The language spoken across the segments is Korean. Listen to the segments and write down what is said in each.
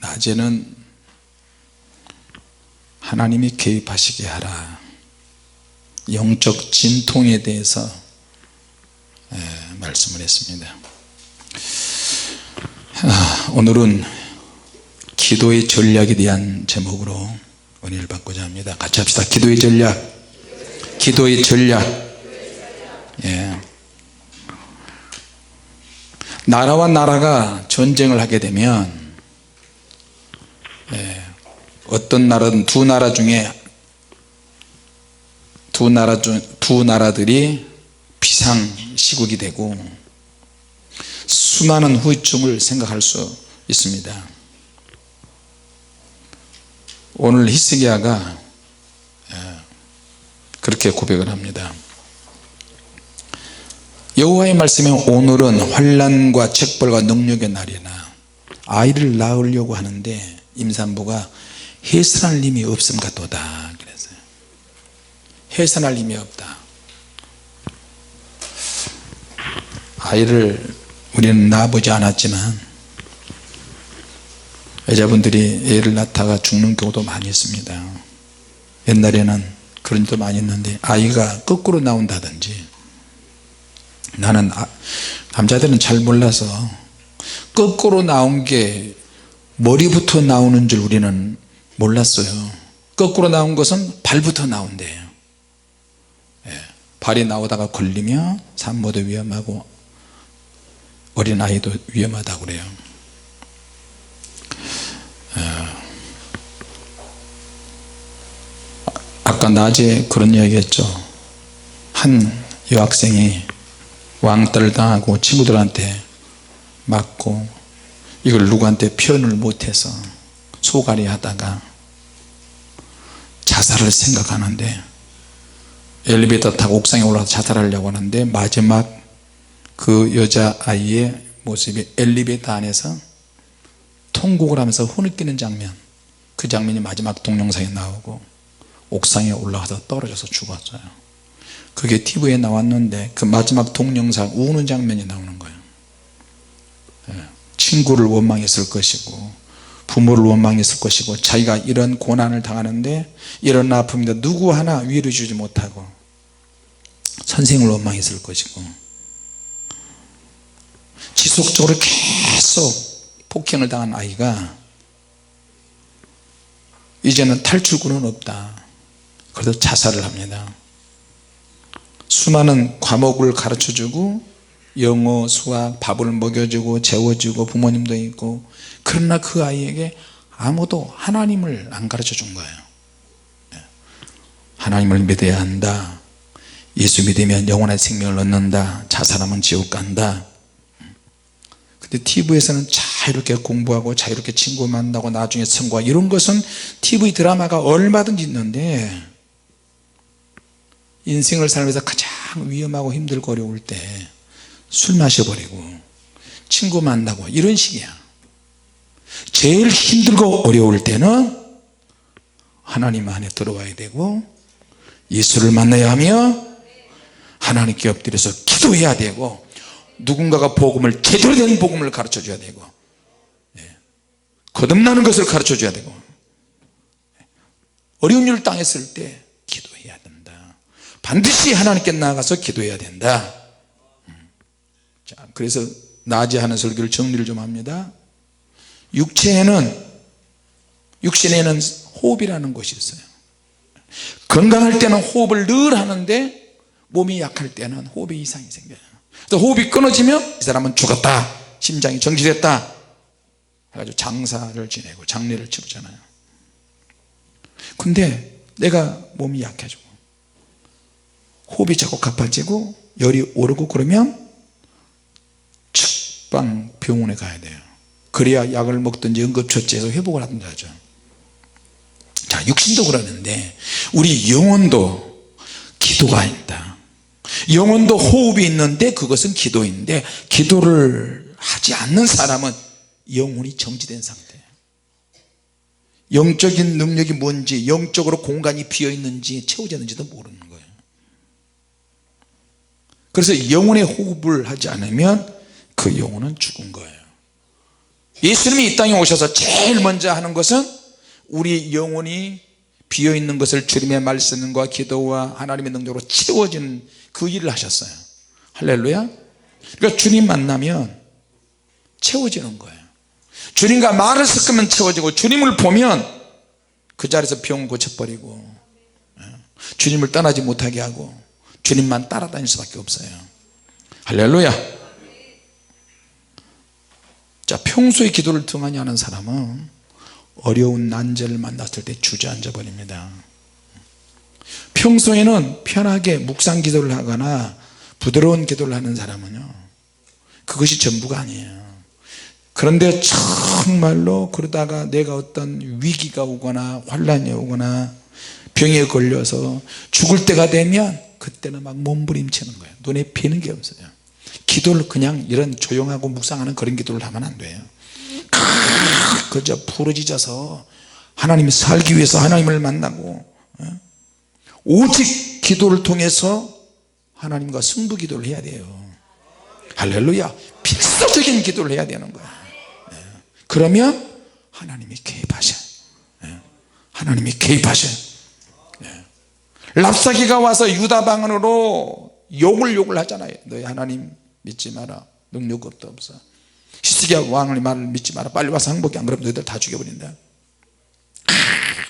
낮에는 하나님이 개입하시게 하라, 영적 진통에 대해서 말씀을 했습니다. 오늘은 기도의 전략에 대한 제목으로 은혜를 받고자 합니다. 같이 합시다. 기도의 전략. 기도의 전략. 나라와 나라가 전쟁을 하게 되면 어떤 나라든 두 나라들이 비상시국이 되고 수많은 후유증을 생각할 수 있습니다. 오늘 히스기야가 그렇게 고백을 합니다. 여호와의 말씀에 오늘은 환난과 책벌과 능력의 날이나 아이를 낳으려고 하는데 임산부가 해산할 힘이 없음 같도다 그랬어요. 해산할 힘이 없다. 아이를 우리는 낳아보지 않았지만 여자분들이 애를 낳다가 죽는 경우도 많이 있습니다. 옛날에는 그런 일도 많이 있는데 아이가 거꾸로 나온다든지, 나는 남자들은 잘 몰라서 거꾸로 나온 게 머리부터 나오는 줄 우리는 몰랐어요. 거꾸로 나온 것은 발부터 나온대요. 발이 나오다가 걸리면 산모도 위험하고 어린아이도 위험하다고 그래요. 아까 낮에 그런 이야기 했죠. 한 여학생이 왕따를 당하고 친구들한테 맞고 이걸 누구한테 표현을 못해서 소갈이 하다가 자살을 생각하는데 엘리베이터 타고 옥상에 올라가서 자살하려고 하는데 마지막 그 여자아이의 모습이 엘리베이터 안에서 통곡을 하면서 흐느끼는 장면, 그 장면이 마지막 동영상에 나오고 옥상에 올라가서 떨어져서 죽었어요. 그게 TV에 나왔는데 그 마지막 동영상 우는 장면이 나오는 거예요. 친구를 원망했을 것이고 부모를 원망했을 것이고 자기가 이런 고난을 당하는데 이런 아픔인데 누구 하나 위로해 주지 못하고 선생을 원망했을 것이고 지속적으로 계속 폭행을 당한 아이가 이제는 탈출구는 없다. 그래서 자살을 합니다. 수많은 과목을 가르쳐주고 영어, 수학, 밥을 먹여주고 재워주고 부모님도 있고, 그러나 그 아이에게 아무도 하나님을 안 가르쳐 준 거예요. 하나님을 믿어야 한다, 예수 믿으면 영원한 생명을 얻는다, 자살하면 지옥 간다. 근데 TV에서는 자유롭게 공부하고 자유롭게 친구 만나고 나중에 성공하고 이런 것은 TV 드라마가 얼마든지 있는데, 인생을 살면서 가장 위험하고 힘들고 어려울 때 술 마셔버리고 친구 만나고 이런 식이야. 제일 힘들고 어려울 때는 하나님 안에 들어와야 되고 예수를 만나야 하며 하나님께 엎드려서 기도해야 되고 누군가가 복음을, 제대로 된 복음을 가르쳐 줘야 되고 거듭나는 것을 가르쳐 줘야 되고 어려운 일을 당했을 때 기도해야 된다. 반드시 하나님께 나아가서 기도해야 된다. 자, 그래서 낮에 하는 설교를 정리를 좀 합니다. 육신에는 호흡이라는 것이 있어요. 건강할 때는 호흡을 늘 하는데 몸이 약할 때는 호흡에 이상이 생겨요. 그래서 호흡이 끊어지면 이 사람은 죽었다, 심장이 정지됐다 해가지고 장사를 지내고 장례를 치르잖아요. 근데 내가 몸이 약해지고 호흡이 자꾸 가빠지고 열이 오르고 그러면 측방 병원에 가야 돼요. 그래야 약을 먹든지 응급처치해서 회복을 하든지 하죠. 자, 육신도 그러는데 우리 영혼도 기도가 있다. 영혼도 호흡이 있는데 그것은 기도인데, 기도를 하지 않는 사람은 영혼이 정지된 상태예요. 영적인 능력이 뭔지, 영적으로 공간이 비어있는지 채워졌는지도 모르는 거예요. 그래서 영혼의 호흡을 하지 않으면 그 영혼은 죽은 거예요. 예수님이 이 땅에 오셔서 제일 먼저 하는 것은 우리 영혼이 비어있는 것을 주님의 말씀과 기도와 하나님의 능력으로 채워지는 그 일을 하셨어요. 할렐루야. 그러니까 주님 만나면 채워지는 거예요. 주님과 말을 섞으면 채워지고, 주님을 보면 그 자리에서 병 고쳐버리고, 주님을 떠나지 못하게 하고 주님만 따라다닐 수밖에 없어요. 할렐루야. 자, 평소에 기도를 등한히 하는 사람은 어려운 난제를 만났을 때 주저앉아 버립니다. 평소에는 편하게 묵상 기도를 하거나 부드러운 기도를 하는 사람은요, 그것이 전부가 아니에요. 그런데 정말로 그러다가 내가 어떤 위기가 오거나 환난이 오거나 병에 걸려서 죽을 때가 되면 그때는 막 몸부림치는 거예요. 눈에 뵈는 게 없어요. 기도를 그냥 이런 조용하고 묵상하는 그런 기도를 하면 안 돼요. 그저 부르짖어서 하나님이 살기 위해서 하나님을 만나고, 오직 기도를 통해서 하나님과 승부 기도를 해야 돼요. 할렐루야. 필수적인 기도를 해야 되는 거예요. 그러면 하나님이 개입하셔요. 하나님이 개입하셔요. 랍사기가 와서 유다 방언으로 욕을 하잖아요. 너희 하나님 믿지 마라, 능력 없어. 히스기야 왕의 말을 믿지 마라, 빨리 와서 항복해, 안 그러면 너희들 다 죽여버린다.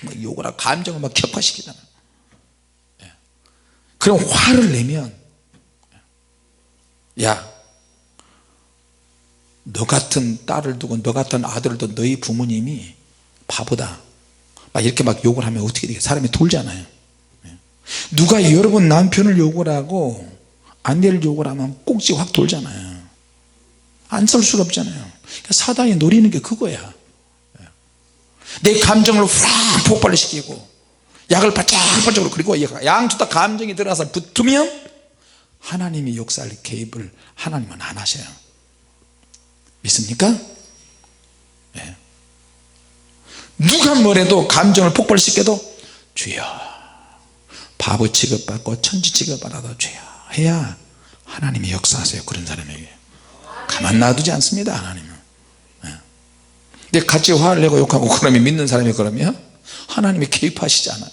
막 욕을 하고 감정을 막 격화시키잖아. 그럼 화를 내면, 야, 너 같은 딸을 두고 너 같은 아들을 두고 너희 부모님이 바보다, 막 이렇게 막 욕을 하면 어떻게 되겠어요? 사람이 돌잖아요. 누가 여러분 남편을 욕을 하고 아내를 욕을 하면 꼭지 확 돌잖아요. 안 쏠 수가 없잖아요. 그러니까 사단이 노리는 게 그거야. 내 감정을 확 폭발시키고 약을 바짝바짝으로, 그리고 양쪽 다 감정이 들어가서 붙으면 하나님이 역사할 개입을 하나님은 안 하셔요. 믿습니까? 네. 누가 뭐래도 감정을 폭발시켜도 주여, 바보 취급받고 천지 취급받아도 주여 해야 하나님이 역사하세요. 그런 사람에게 가만 놔두지 않습니다, 하나님은. 근데 같이 화를 내고 욕하고 그러면, 믿는 사람이 그러면 하나님이 개입하시지 않아요.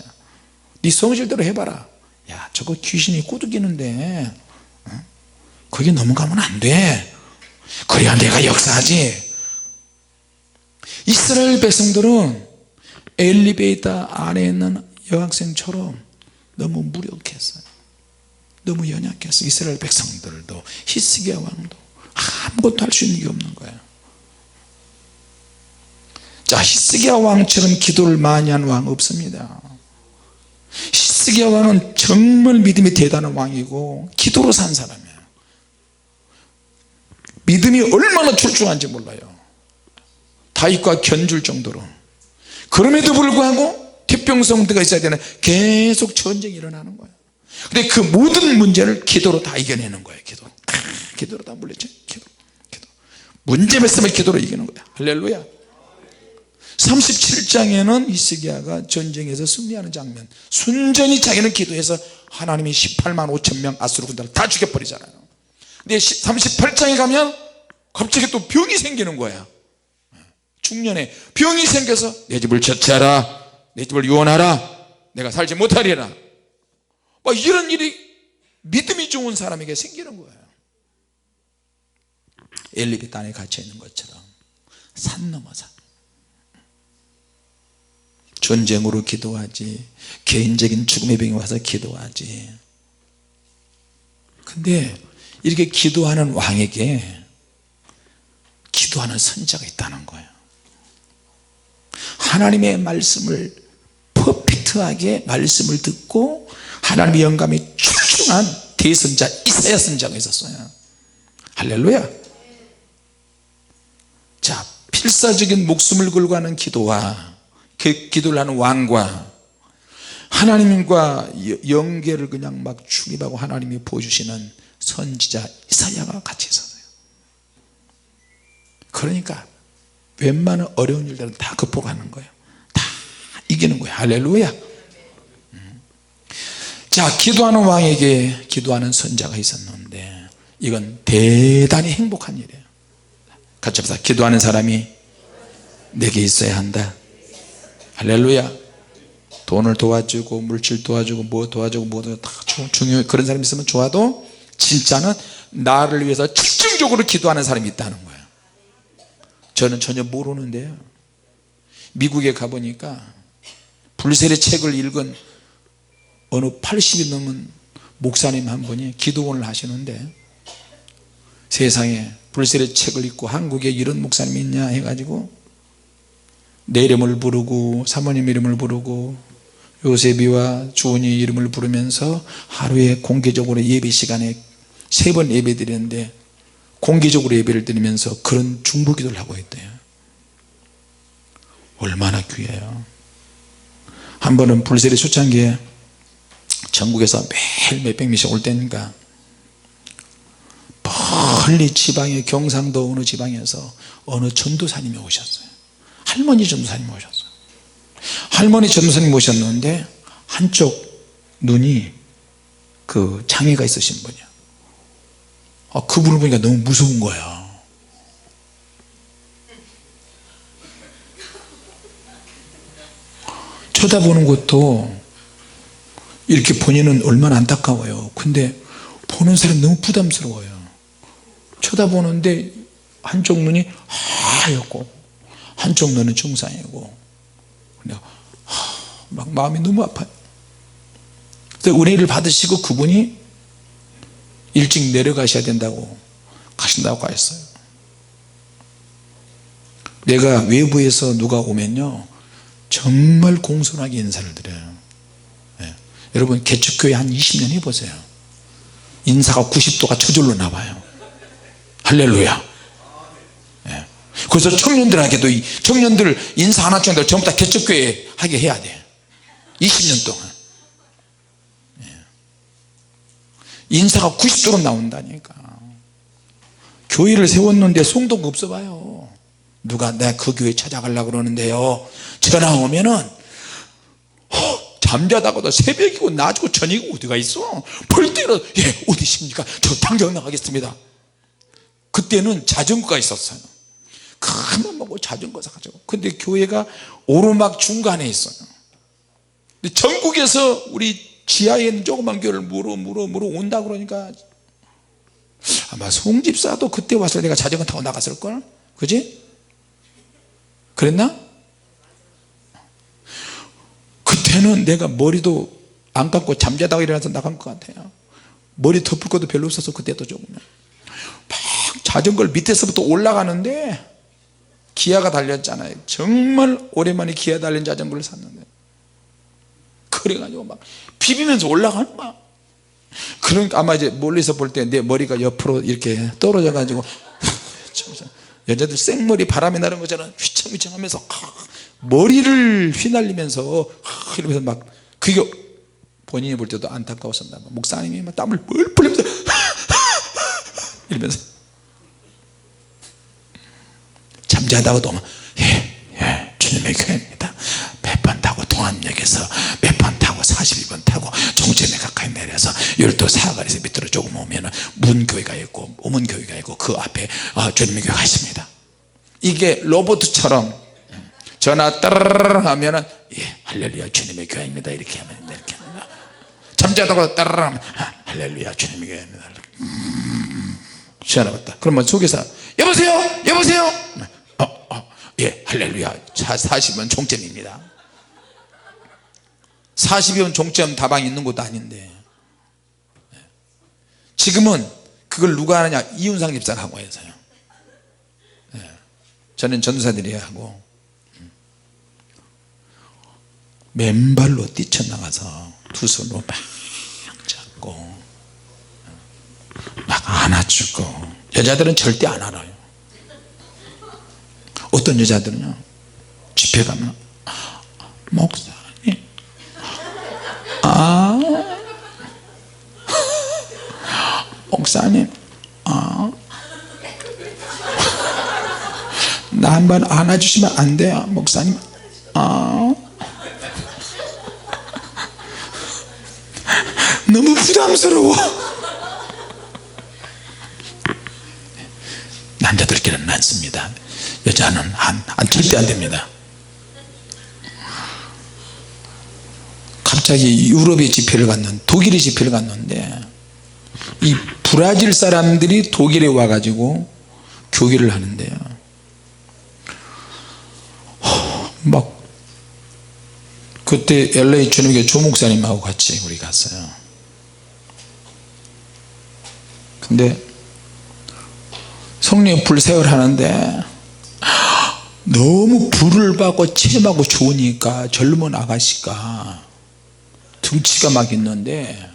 네 성질대로 해봐라. 야, 저거 귀신이 꾸덕이는데 거기 넘어가면 안 돼. 그래야 내가 역사하지. 이스라엘 백성들은 엘리베이터 안에 있는 여학생처럼 너무 무력했어요. 너무 연약했어요. 이스라엘 백성들도, 히스기야 왕도 아무것도 할 수 있는 게 없는 거예요. 자, 히스기야 왕처럼 기도를 많이 한 왕 없습니다. 히스기야 왕은 정말 믿음이 대단한 왕이고 기도로 산 사람이에요. 믿음이 얼마나 출중한지 몰라요. 다윗과 견줄 정도로. 그럼에도 불구하고 태평성대가 있어야 되는, 계속 전쟁이 일어나는 거예요. 근데 그 모든 문제를 기도로 다 이겨내는 거예요. 기도로 다 물리죠. 기도. 문제만 있으면 기도로 이기는 거예요. 할렐루야. 37장에는 히스기야가 전쟁에서 승리하는 장면, 순전히 자기는 기도해서 하나님이 18만 5천 명 아수르 군단을 다 죽여버리잖아요. 근데 38장에 가면 갑자기 또 병이 생기는 거야. 중년에 병이 생겨서 내 집을 처치하라, 내 집을 유언하라, 내가 살지 못하리라, 막 이런 일이 믿음이 좋은 사람에게 생기는 거예요. 엘리베이터 안에 갇혀 있는 것처럼 산 넘어 산. 전쟁으로 기도하지, 개인적인 죽음의 병이 와서 기도하지. 근데 이렇게 기도하는 왕에게 기도하는 선지자가 있다는 거예요. 하나님의 말씀을 퍼펙트하게 말씀을 듣고 하나님의 영감이 출중한 대선자 이사야 선지자가 있었어요. 할렐루야. 자, 필사적인 목숨을 걸고 하는 기도와 그 기도를 하는 왕과 하나님과 연계를 그냥 막 중립하고 하나님이 보여주시는 선지자 이사야가 같이 있었어요. 그러니까 웬만한 어려운 일들은 다 극복하는 거예요. 다 이기는 거예요. 할렐루야. 자, 기도하는 왕에게 기도하는 선자가 있었는데 이건 대단히 행복한 일이에요. 같이 합시다. 기도하는 사람이 내게 있어야 한다. 할렐루야. 돈을 도와주고 물질 도와주고 뭐 도와주고 뭐도 다 중요해. 그런 사람이 있으면 좋아도 진짜는 나를 위해서 집중적으로 기도하는 사람이 있다는 거예요. 저는 전혀 모르는데요, 미국에 가보니까 불세례 책을 읽은 어느 80이 넘은 목사님 한 분이 기도원을 하시는데, 세상에 불세례 책을 읽고 한국에 이런 목사님이 있냐 해가지고 내 이름을 부르고 사모님 이름을 부르고 요셉이와 주은이 이름을 부르면서 하루에 공개적으로 예배 시간에 3번 예배 드리는데 공개적으로 예배를 드리면서 그런 중보기도를 하고 있대요. 얼마나 귀해요. 한 번은 불세례 초창기에 전국에서 매일 몇백 명씩 올 때니까 멀리 지방의 경상도 어느 지방에서 어느 전도사님이 오셨어요. 할머니 전도사님이 오셨어요. 할머니 전도사님이 오셨는데 한쪽 눈이 그 장애가 있으신 분이야. 그분을 보니까 너무 무서운 거야. 쳐다보는 것도 이렇게 본인은 얼마나 안타까워요. 근데 보는 사람 너무 부담스러워요. 쳐다보는데 한쪽 눈이 하얗고 한쪽 눈은 중상이고, 막 마음이 너무 아파요. 그래서 은혜를 받으시고 그분이 일찍 내려가셔야 된다고 가신다고 했어요. 내가 외부에서 누가 오면요 정말 공손하게 인사를 드려요. 네. 여러분 개척교회 한 20년 해보세요. 인사가 90도가 저절로 나와요. 할렐루야. 네. 그래서 청년들에게도 청년들 인사 하나 청년들 전부 다 개척교회 하게 해야 돼. 20년 동안 인사가 90도로 나온다니까. 교회를 세웠는데 송도가 없어 봐요. 누가 내가 그 교회 찾아가려고 그러는데요, 전화 오면은 잠자다가도 새벽이고 낮이고 저녁이고 어디가 있어. 볼 때는 예 어디십니까, 저 당장 나가겠습니다. 그때는 자전거가 있었어요. 큰맘 먹고 자전거 사가지고. 근데 교회가 오르막 중간에 있어요. 근데 전국에서 우리 지하에 있는 조그만 교회를 물어 온다 그러니까 아마 송집사도 그때 왔을 때 내가 자전거 타고 나갔을걸, 그지? 그랬나? 그때는 내가 머리도 안 감고 잠자다가 일어나서 나간 것 같아요. 머리 덮을 것도 별로 없어서 그때도 조금 막 자전거를 밑에서부터 올라가는데 기아가 달렸잖아요. 정말 오랜만에 기아 달린 자전거를 샀는데 그래가지고 막 비비면서 올라가는 거야. 그러니까 아마 이제 멀리서 볼 때 내 머리가 옆으로 이렇게 떨어져 가지고 여자들 생머리 바람이 나는 것처럼 휘청휘청 하면서 머리를 휘날리면서 이러면서 막, 그게 본인이 볼 때도 안타까웠었나 봐. 목사님이 막 땀을 뻘뻘 흘리면서 이러면서 잠자다가도 막 예, 주님의 교회입니다. 몇 번 타고 동암역에서 몇 번 타고 42번 타고 종점에 가까이 내려서 열도 사거리에서 밑으로 조금 오면 문교회가 있고 오문교회가 있고 그 앞에 주님의 교회가 있습니다. 이게 로봇처럼 전화 따르르 하면은 예 할렐루야 주님의 교회입니다 이렇게 하면 이렇게 합니다. 잠자다가 따르르 하면 할렐루야 주님의 교회입니다. 전화 왔다. 그러면 속에서 여보세요 여보세요 예 할렐루야 40원 종점입니다. 40원 종점 다방 있는 것도 아닌데 지금은 그걸 누가 하느냐, 이윤상 집사가 하고 해서요. 저는 전도사들이 하고 맨발로 뛰쳐나가서 두 손으로 막 잡고 막 안아주고. 여자들은 절대 안 알아요. 어떤 여자들은요 집회 가면 목사님 목사님 나 한번 안아주시면 안 돼요 목사님. 너무 부담스러워. 남자들끼리는 많습니다. 여자는 절대 안 됩니다. 갑자기 유럽의 집회를 갔는데, 독일의 집회를 갔는데 이 브라질 사람들이 독일에 와가지고 교회를 하는데요, 막 그때 LA 주님교회 조 목사님하고 같이 우리 갔어요. 근데 성령 불세월 하는데 너무 불을 받고 체험하고 좋으니까 젊은 아가씨가 등치가 막 있는데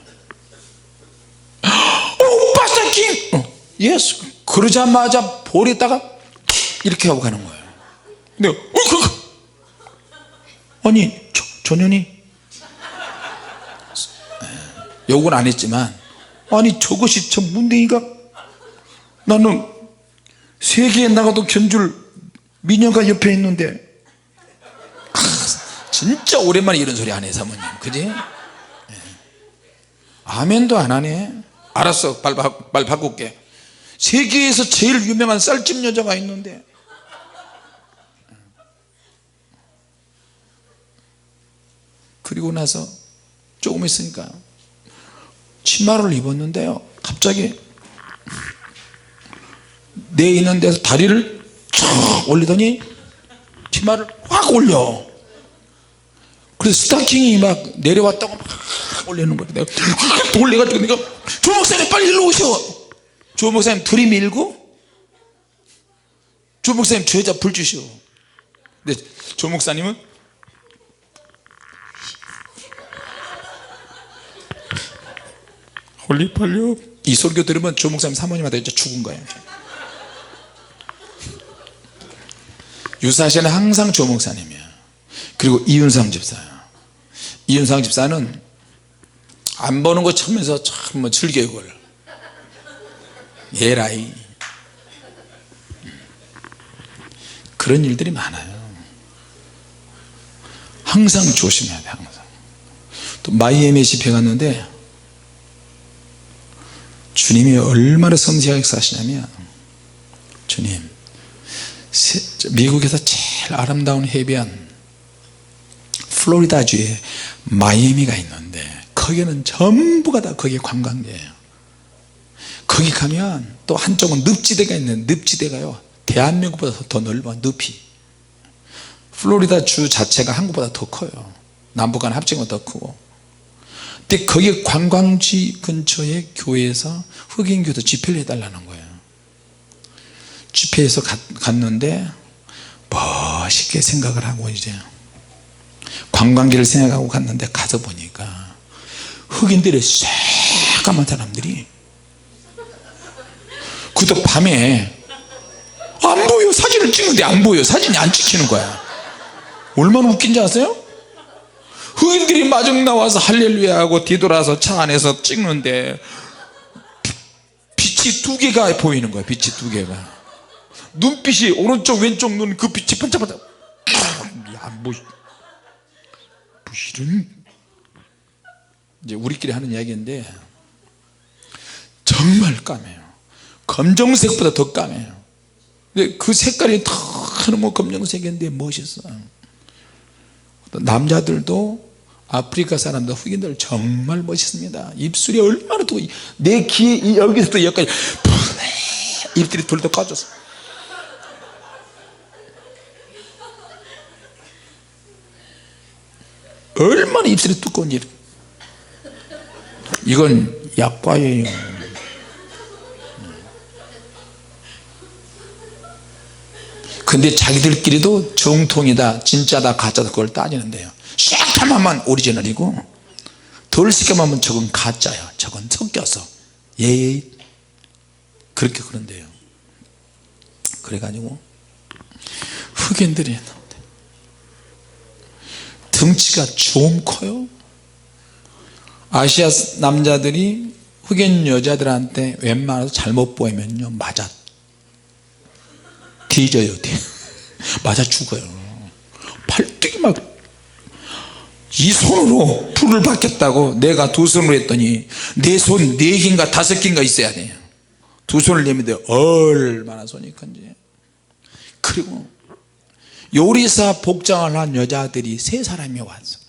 파스터킴 예수 그러자마자 볼에다가 이렇게 하고 가는 거예요. 근데 아니 전현이 욕은 안 했지만, 아니 저것이 저 문댕이가, 나는 세계에 나가도 견줄 미녀가 옆에 있는데. 진짜 오랜만에 이런 소리 안 해 사모님, 그지? 아멘도 안 하네. 알았어, 말 바꿀게. 세계에서 제일 유명한 쌀집 여자가 있는데. 그리고 나서 조금 있으니까 치마를 입었는데요, 갑자기 내 있는 데서 다리를 쫙 올리더니 치마를 확 올려. 그래서 스타킹이 막 내려왔다고 막 올리는 거예요. 내가 올려가지고 내가 조 목사님 빨리 일로 오셔. 조 목사님 들이밀고 조 목사님 저 여자 불 주시오. 근데 조 목사님은 홀리 팔려. 이 설교 들으면 조 목사님 사모님한테 진짜 죽은 거예요. 유사시는 항상 조 목사님이야. 그리고 이윤상 집사야. 이윤상 집사는 안 보는 거 참면서 참 뭐 즐겨요 그걸. 예라이. 그런 일들이 많아요. 항상 조심해야 돼. 항상. 또 마이애미 집회 갔는데 주님이 얼마나 섬세하게 사시냐면, 주님 미국에서 제일 아름다운 해변 플로리다주에 마이애미가 있는데 거기는 전부가 다 거기 관광지예요. 거기 가면 또 한쪽은 늪지대가 있는데 늪지대가요 대한민국보다 더 넓어. 늪이 플로리다 주 자체가 한국보다 더 커요. 남북한 합치면 더 크고. 근데 거기 관광지 근처에 교회에서 흑인교도 집회를 해달라는 거예요. 집회에서 갔는데 멋있게 생각을 하고 이제 관광지를 생각하고 갔는데 가서 보니까 흑인들의 새까만 사람들이 그것도 밤에 안 보여. 사진을 찍는데 안 보여. 사진이 안 찍히는 거야. 얼마나 웃긴지 아세요? 흑인들이 마중 나와서 할렐루야 하고 뒤돌아서 차 안에서 찍는데 빛이 두 개가 보이는 거야. 빛이 두 개가. 눈빛이 오른쪽 왼쪽 눈 그 빛이 반짝반짝. 야, 뭐 이런, 이제 우리끼리 하는 이야기인데 정말 까매요. 검정색보다 더 까매요. 근데 그 색깔이 너무 검정색인데 멋있어. 남자들도 아프리카 사람들 흑인들 정말 멋있습니다. 입술이 얼마나 또 내 귀에 여기서부터 여기까지 입술이 돌도 까졌어. 얼마나 입술이 두꺼운지. 이건 약과예요. 근데 자기들끼리도 정통이다 진짜다 가짜다 그걸 따지는데요, 새까만만 오리지널이고 덜 새까만면 저건 가짜야. 저건 섞여서 예의 그렇게 그런데요. 그래가지고 흑인들이 덩치가 좀 커요. 아시아 남자들이 흑인 여자들한테 웬만해서 잘못 보이면요 맞아 뒤져요. 맞아 죽어요. 팔뚝이 막 이 손으로 불을 받겠다고 내가 두 손으로 했더니 내 손 4개인가 5개인가 있어야 돼요. 두 손을 내면 얼마나 손이 큰지. 그리고 요리사 복장을 한 여자들이 세 사람이 왔어요.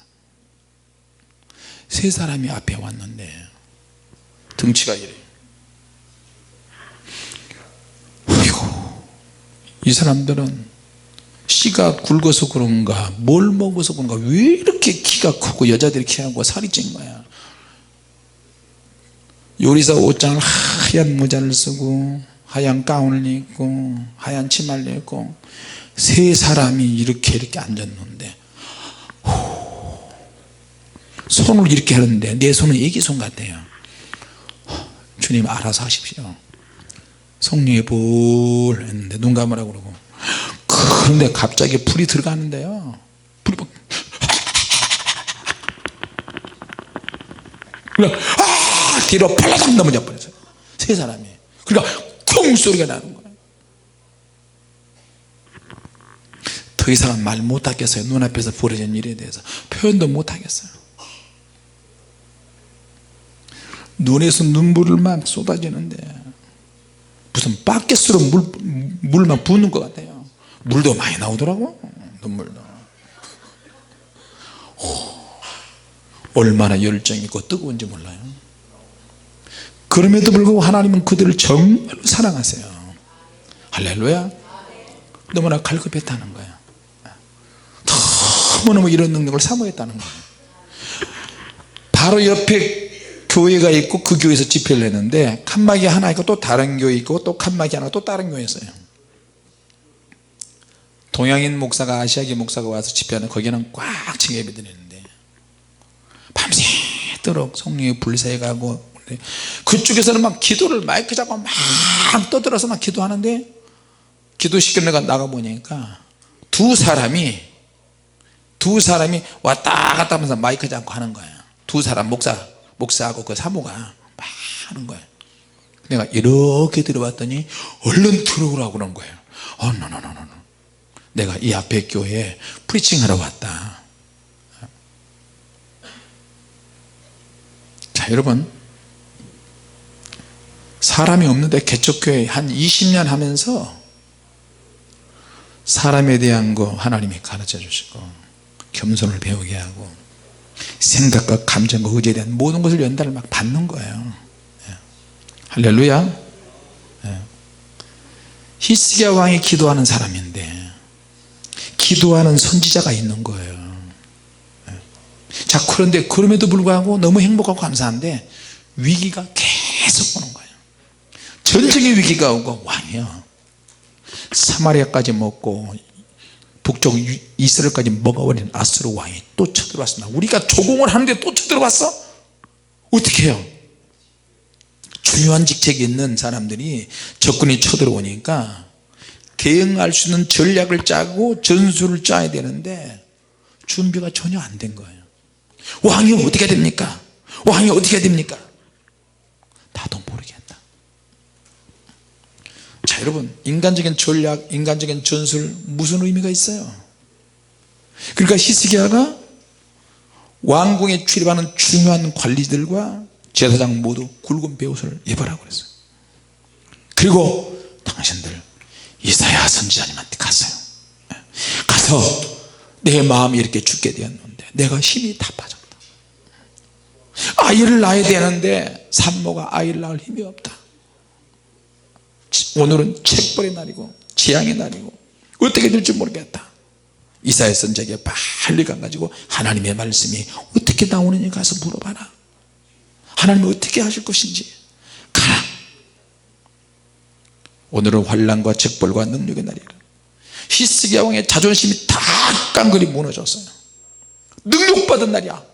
세 사람이 앞에 왔는데 등치가 이래요. 아이고, 이 사람들은 씨가 굵어서 그런가 뭘 먹어서 그런가 왜 이렇게 키가 크고 여자들이 키하고 살이 찐 거야. 요리사 옷장을 하얀 모자를 쓰고 하얀 가운을 입고 하얀 치마를 입고 세 사람이 이렇게 앉았는데 손을 이렇게 하는데 내 손은 애기손 같아요. 주님 알아서 하십시오. 성령의 불 했는데 눈 감으라고 그러고, 그런데 갑자기 불이 들어가는데요. 불이 막 그냥 뒤로 팔라닥 넘어져 버렸어요. 세 사람이. 그러니까 쿵 소리가 나는 거예요. 더 이상은 말 못하겠어요. 눈앞에서 벌어진 일에 대해서 표현도 못하겠어요. 눈에서 눈물을 막 쏟아지는데 무슨 바켓으로 물만 부는 것 같아요. 물도 많이 나오더라고. 눈물도. 얼마나 열정이 있고 뜨거운지 몰라요. 그럼에도 불구하고 하나님은 그들을 정말로 사랑하세요. 할렐루야. 너무나 갈급했다는 거예요. 너무너무 이런 능력을 사모했다는 거예요. 바로 옆에 교회가 있고 그 교회에서 집회를 했는데 칸막이 하나 있고 또 다른 교회 있고 또 칸막이 하나 또 다른 교회에 있어요. 동양인 목사가 아시아계 목사가 와서 집회하는 거기는 꽉 차게 예배드리는데 밤새도록 성령의 불새에 가고, 그쪽에서는 막 기도를 마이크 잡고 막 떠들어서 막 기도하는데 기도시키는 내가 나가보니까 두 사람이 왔다 갔다 하면서 마이크 잡고 하는 거예요. 두 사람 목사하고 그 사모가 막 하는 거예요. 내가 이렇게 들어봤더니 얼른 들어오라고 그러는 거예요. 노. 내가 이 앞에 교회에 프리칭 하러 왔다. 자, 여러분, 사람이 없는데 개척교회 한 20년 하면서 사람에 대한 거 하나님이 가르쳐 주시고 겸손을 배우게 하고 생각과 감정과 의지에 대한 모든 것을 연달아 막 받는 거예요. 할렐루야. 히스기야 왕이 기도하는 사람인데 기도하는 선지자가 있는 거예요. 자, 그런데 그럼에도 불구하고 너무 행복하고 감사한데 위기가 계속 오는 거예요. 전쟁의 위기가 오고 왕이요, 사마리아까지 먹고 북쪽 이스라엘까지 먹어버린 아수르 왕이 또 쳐들어왔습니다. 우리가 조공을 하는데 또 쳐들어왔어? 어떻게 해요? 중요한 직책이 있는 사람들이 적군이 쳐들어오니까 대응할 수 있는 전략을 짜고 전술을 짜야 되는데 준비가 전혀 안 된 거예요. 왕이 어떻게 됩니까? 왕이 어떻게 됩니까? 나도 모르겠다. 자, 여러분, 인간적인 전략, 인간적인 전술 무슨 의미가 있어요? 그러니까 히스기야가 왕궁에 출입하는 중요한 관리들과 제사장 모두 굵은 베옷을 입으라고 그랬어요. 그리고 당신들 이사야 선지자님한테 갔어요. 가서 내 마음이 이렇게 죽게 되었는데 내가 힘이 다 빠졌다. 아이를 낳아야 되는데 산모가 아이를 낳을 힘이 없다. 오늘은 책벌의 날이고 재앙의 날이고 어떻게 될지 모르겠다. 이사야 선지자에게 빨리 가가지고 하나님의 말씀이 어떻게 나오느냐 가서 물어봐라. 하나님이 어떻게 하실 것인지 가라. 오늘은 환난과 책벌과 능력의 날이라. 히스기야 왕의 자존심이 다 깡그리 무너졌어요. 능력받은 날이야.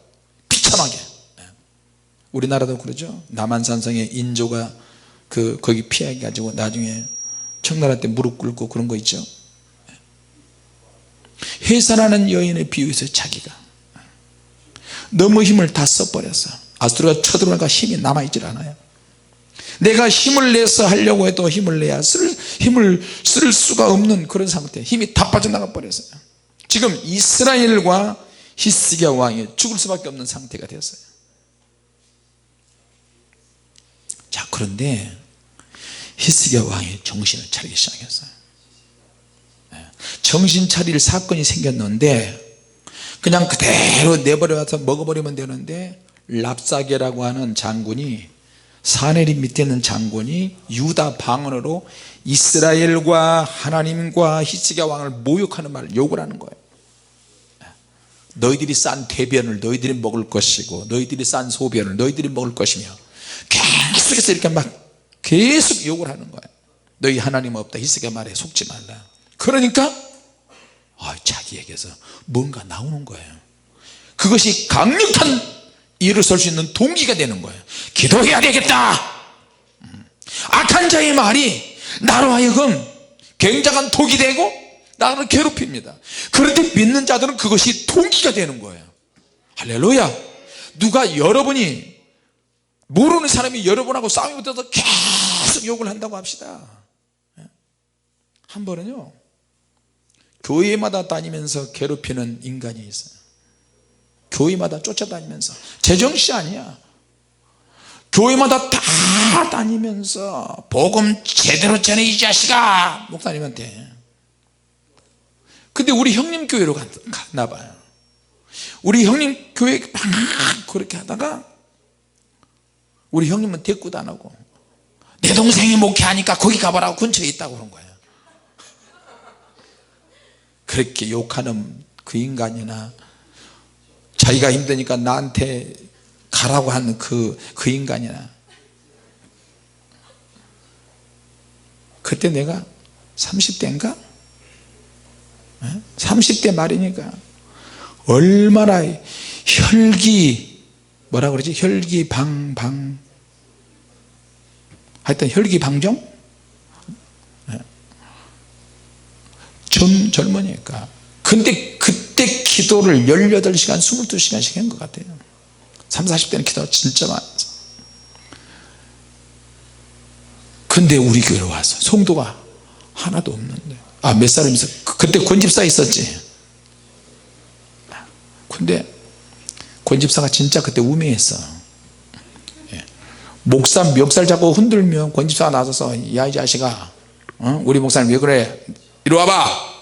비참하게. 우리나라도 그러죠. 남한산성에 인조가 거기 피해 가지고 나중에 청나라 때 무릎 꿇고 그런 거 있죠. 해산하는 여인에 비유해서 자기가 너무 힘을 다 써버렸어. 아수르가 쳐들어오니까 힘이 남아있질 않아요. 내가 힘을 내서 하려고 해도 힘을 내야 힘을 쓸 수가 없는 그런 상태, 힘이 다 빠져나가 버렸어요. 지금 이스라엘과 히스기야 왕이 죽을 수밖에 없는 상태가 되었어요. 자, 그런데 히스기야 왕이 정신을 차리기 시작했어요. 정신 차릴 사건이 생겼는데 그냥 그대로 내버려서 먹어버리면 되는데 랍사게라고 하는 장군이, 사네립 밑에 있는 장군이 유다 방언으로 이스라엘과 하나님과 히스기야 왕을 모욕하는 말을 욕을 하는 거예요. 너희들이 싼 대변을 너희들이 먹을 것이고 너희들이 싼 소변을 너희들이 먹을 것이며 계속해서 이렇게 막 계속 욕을 하는 거예요. 너희 하나님 없다, 히스기야 말에 속지 말라. 그러니까 자기에게서 뭔가 나오는 거예요. 그것이 강력한 일을 설 수 있는 동기가 되는 거예요. 기도해야 되겠다. 악한 자의 말이 나로 하여금 굉장한 독이 되고 나를 괴롭힙니다. 그런데 믿는 자들은 그것이 동기가 되는 거예요. 할렐루야. 누가 여러분이 모르는 사람이 여러분하고 싸움이 붙어서 계속 욕을 한다고 합시다. 한 번은요, 교회마다 다니면서 괴롭히는 인간이 있어요. 교회마다 쫓아다니면서, 제정씨 아니야, 교회마다 다 다니면서 복음 제대로 전해 이 자식아, 목사님한테. 근데 우리 형님 교회로 갔나 봐요. 우리 형님 교회 막 그렇게 하다가 우리 형님은 대꾸도 안 하고 내 동생이 목회하니까 거기 가봐라, 근처에 있다고 그런 거예요. 그렇게 욕하는 그 인간이나 자기가 힘드니까 나한테 가라고 하는 그 인간이나, 그때 내가 30대인가? 30대 말이니까 얼마나 뭐라 그러지? 하여튼 혈기방정? 젊으니까. 근데 그때 기도를 18시간 22시간씩 한 것 같아요. 30, 40대는 기도가 진짜 많았어. 근데 우리 교회로 와서 성도가 하나도 없는데, 몇 사람이서 그때 권집사 있었지. 근데 권집사가 진짜 그때 우매했어. 목사 멱살 잡고 흔들면 권집사가 나서서 야 이 자식아, 우리 목사님 왜 그래, 이리 와봐,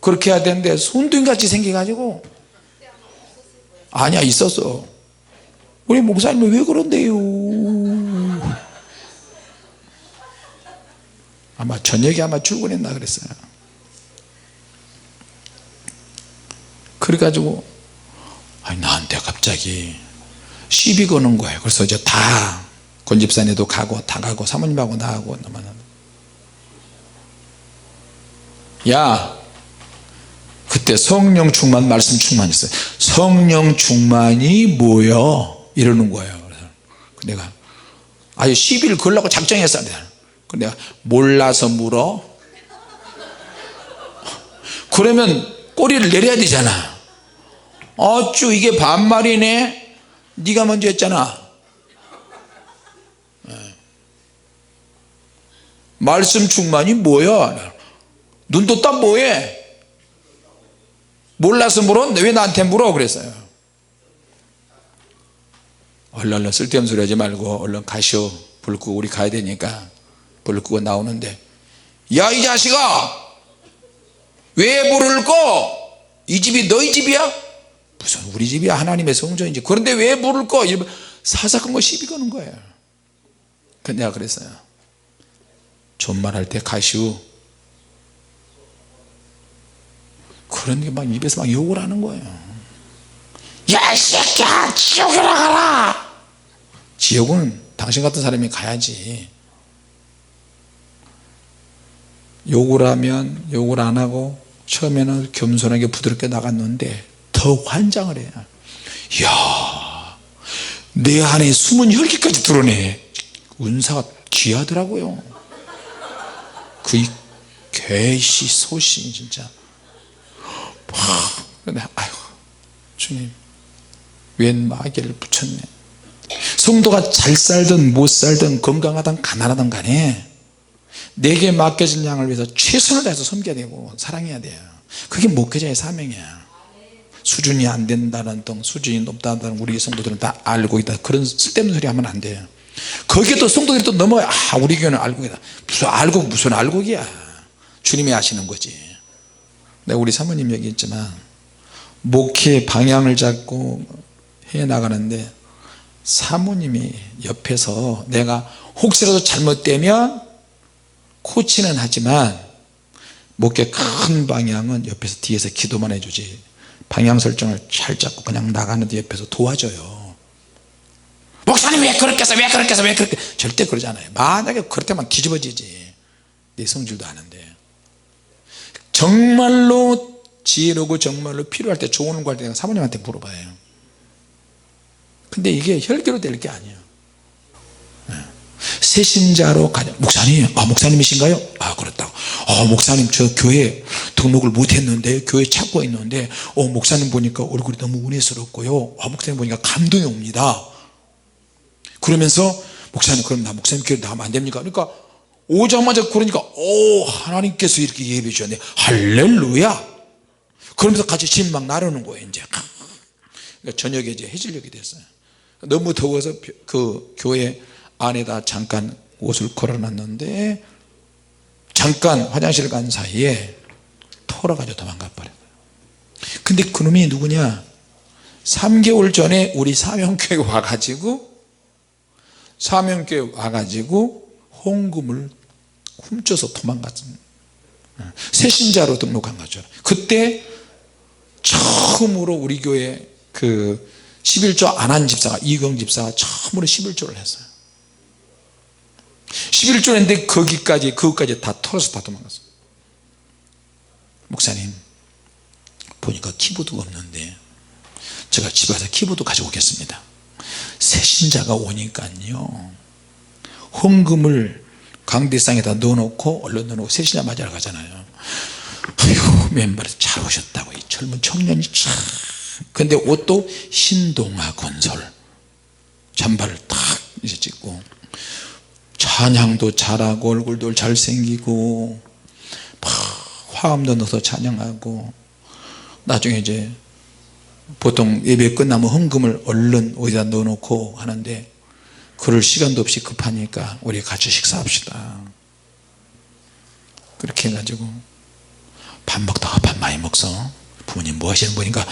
그렇게 해야 되는데 손등같이 생겨가지고. 아니야, 있었어. 우리 목사님이 왜 그런데요. 아마 저녁에 출근했나 그랬어요. 그래가지고 나한테 갑자기 시비 거는 거예요. 그래서 이제 다 권집사님도 가고 다 가고 사모님하고 나하고 나만, 야 그때 성령 충만, 말씀 충만했어요. 성령 충만이 뭐여 이러는 거예요. 그래서 내가 아주 시비를 걸려고 작정했어야 돼. 내가 몰라서 물어. 그러면 꼬리를 내려야 되잖아. 어쭈 이게 반말이네. 네가 먼저 했잖아. 말씀 충만이 뭐야? 눈도 딱 뭐해? 몰라서 물어? 왜 나한테 물어? 그랬어요. 얼른 쓸데없는 소리 하지 말고 얼른 가시오. 불 끄고 우리 가야 되니까 불 끄고 나오는데, 야 이 자식아, 왜 불을 꺼? 이 집이 너희 집이야? 무슨 우리 집이야, 하나님의 성전이지. 그런데 왜 불을 꺼? 사사건 거 시비 거는 거예요. 그래서 내가 그랬어요. 존말할 때 가시오. 그러니까 막 입에서 막 욕을 하는 거예요. 야 이 새끼야, 지옥에 나가라. 지옥은 당신 같은 사람이 가야지. 욕을 하면 욕을 안 하고 처음에는 겸손하게 부드럽게 나갔는데 더 환장을 해요. 이야, 내 안에 숨은 혈기까지 드러내. 은사가 귀하더라고요. 그 개시 소시 진짜. 근데 아이고 주님, 웬 마귀를 붙였네. 성도가 잘 살든 못 살든 건강하든 가난하든 간에 내게 맡겨진 양을 위해서 최선을 다해서 섬겨야 되고 사랑해야 돼요. 그게 목회자의 사명이야. 수준이 안 된다는 등, 수준이 높다는 우리 성도들은 다 알고 있다. 그런 쓸데없는 소리 하면 안 돼요. 거기에 또 성도들이 또 넘어가요. 우리 교회는 알곡이다. 무슨 알곡이야. 주님이 아시는 거지. 내가 우리 사모님 얘기했지만 목회 방향을 잡고 해 나가는데 사모님이 옆에서 내가 혹시라도 잘못되면 코치는 하지만 목회 큰 방향은 옆에서 뒤에서 기도만 해주지 방향 설정을 잘 잡고 그냥 나가는데 옆에서 도와줘요. 목사님 왜 그렇게 해서 왜 그렇게 해서 왜 그렇게 절대 그러지 않아요. 만약에 그렇게만 뒤집어지지 내 성질도 아는데 정말로 지혜로고 정말로 필요할 때 조언을 구할 때 내가 사모님한테 물어봐요. 근데 이게 혈기로 될 게 아니에요. 새신자로 가자. 목사님, 목사님이신가요? 그렇다고. 목사님 저 교회 등록을 못했는데 교회 찾고 있는데 목사님 보니까 얼굴이 너무 운해스럽고요. 목사님 보니까 감동이 옵니다. 그러면서 목사님 그럼 나 목사님 교회 나가면 안 됩니까? 그러니까 오자마자 그러니까 하나님께서 이렇게 예배해 주셨네. 할렐루야. 그러면서 같이 집 막 나르는 거예요. 이제 그러니까 저녁에 이제 해질녘이 됐어요. 너무 더워서 그 교회 안에다 잠깐 옷을 걸어놨는데 잠깐 화장실 간 사이에 털어가지고 도망가 버렸어요. 근데 그놈이 누구냐, 3개월 전에 우리 사명교회 와가지고 헌금을 훔쳐서 도망갔습니다. 새신자로 등록한 거죠. 그때 처음으로 우리 교회 그 11조 안 한 집사가 이경 집사가 처음으로 11조를 했어요. 11조 했는데 그것까지 다 털어서 다 도망갔어요. 목사님 보니까 키보드가 없는데 제가 집에 가서 키보드 가지고 오겠습니다. 새신자가 오니까요 헌금을 강대상에다 넣어놓고 얼른 넣어놓고 새신자 맞으러 가잖아요. 아이고 맨발에서 잘 오셨다고 이 젊은 청년이 참. 근데 옷도 신동아 건설 잠바를 딱 이제 찍고 찬양도 잘하고 얼굴도 잘생기고 화음도 넣어서 찬양하고 나중에 이제 보통 예배 끝나면 헌금을 얼른 어디다 넣어놓고 하는데 그럴 시간도 없이 급하니까 우리 같이 식사합시다. 그렇게 해가지고 밥 먹다가 밥 많이 먹어. 부모님 뭐 하시는 분인가?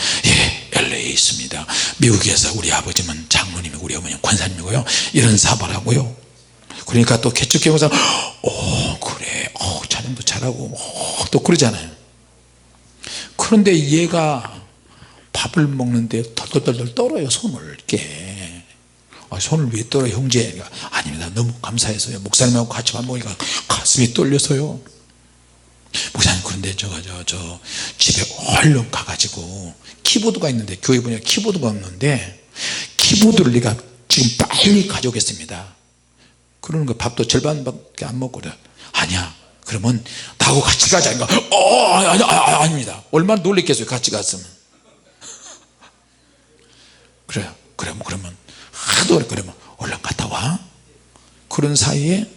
LA에 있습니다. 미국에서 우리 아버지는 장로님이고 우리 어머니는 권사님이고요. 이런 사업을 하고요. 그러니까 또 개척교회에서 그래 찬양도 잘하고 또 그러잖아요. 그런데 얘가 밥을 먹는데 덜덜덜 떨어요. 손을 이렇게. 손을 왜 떨어요 형제? 아닙니다. 너무 감사해서요. 목사님하고 같이 밥 먹으니까 가슴이 떨려서요. 목사님 그런데 저 집에 얼른 가가지고 키보드가 있는데 교회 보니까 키보드가 없는데 키보드를 내가 지금 빨리 가져오겠습니다. 그러는 거 밥도 절반밖에 안 먹거든. 아니야 그러면 나하고 같이 가자. 아닙니다. 얼마나 놀랬겠어요 같이 갔으면. 그래요. 그러면 하도 그러면 얼른 갔다 와. 그런 사이에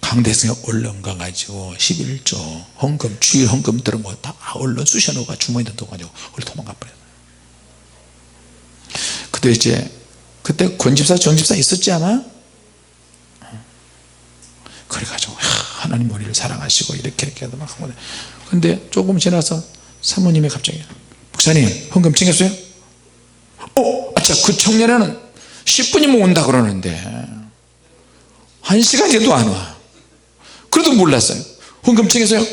강대성에 얼른 가가지고 11조 헌금 주일 헌금 들은 거 다 얼른 쑤셔놓고 주머니에 넣어가지고 얼른 도망가 버렸어요. 그때 이제 그때 권집사 정집사 있었지 않아? 그래가지고 하나님 우리를 사랑하시고 이렇게 해도 막 하고. 근데 조금 지나서 사모님이 갑자기 목사님 헌금 챙겼어요? 그 청년에는 10분이면 온다 그러는데 1시간째도 안 와. 그래도 몰랐어요. 헌금 챙겼어요?